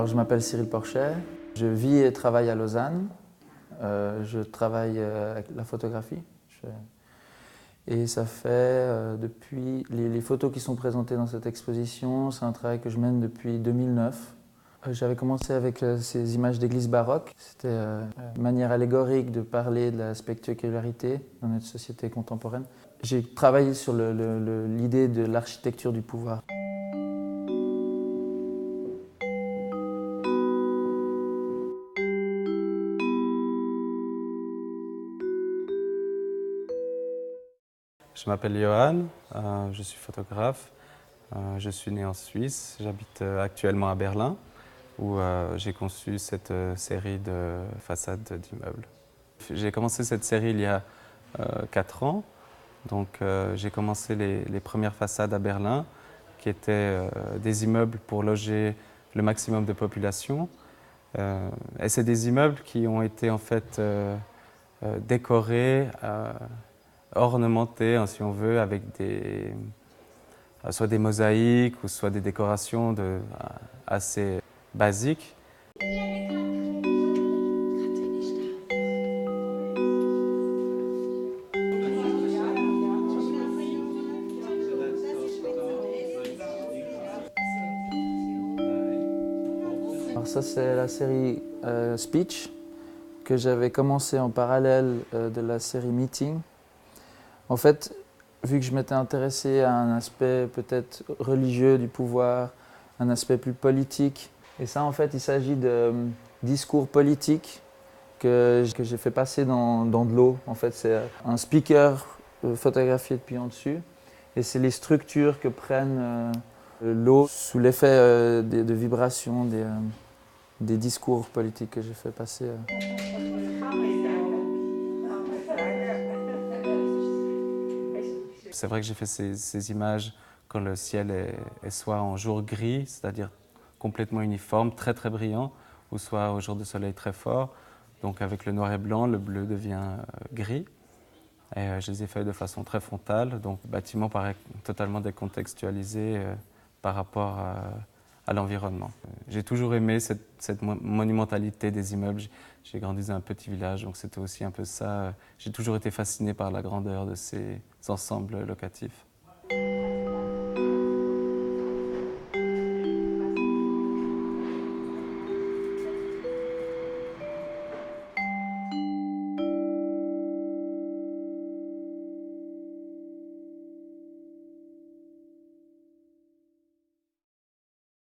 Alors, je m'appelle Cyril Porchet, je vis et travaille à Lausanne. Je travaille avec la photographie. Et ça fait depuis... Les photos qui sont présentées dans cette exposition, c'est un travail que je mène depuis 2009. J'avais commencé avec ces images d'église baroque. C'était une manière allégorique de parler de la spectacularisité dans notre société contemporaine. J'ai travaillé sur l'idée de l'architecture du pouvoir. Je m'appelle Johan, je suis photographe, je suis né en Suisse, j'habite actuellement à Berlin où j'ai conçu cette série de façades d'immeubles. J'ai commencé cette série il y a 4 ans, donc j'ai commencé les premières façades à Berlin qui étaient des immeubles pour loger le maximum de population. Et c'est des immeubles qui ont été en fait décorés, ornementés, si on veut, avec soit des mosaïques ou soit des décorations assez basiques. Alors ça, c'est la série Speech que j'avais commencé en parallèle de la série Meeting. En fait, vu que je m'étais intéressé à un aspect peut-être religieux du pouvoir, un aspect plus politique, et ça en fait il s'agit de discours politiques que j'ai fait passer dans de l'eau. En fait c'est un speaker photographié depuis en dessus, et c'est les structures que prennent l'eau sous l'effet de vibrations des discours politiques que j'ai fait passer. C'est vrai que j'ai fait ces images quand le ciel est soit en jour gris, c'est-à-dire complètement uniforme, très très brillant, ou soit au jour de soleil très fort. Donc avec le noir et blanc, le bleu devient gris. Et je les ai fait de façon très frontale, donc le bâtiment paraît totalement décontextualisé par rapport à l'environnement. J'ai toujours aimé cette monumentalité des immeubles. J'ai grandi dans un petit village, donc c'était aussi un peu ça. J'ai toujours été fasciné par la grandeur de ces ensembles locatifs.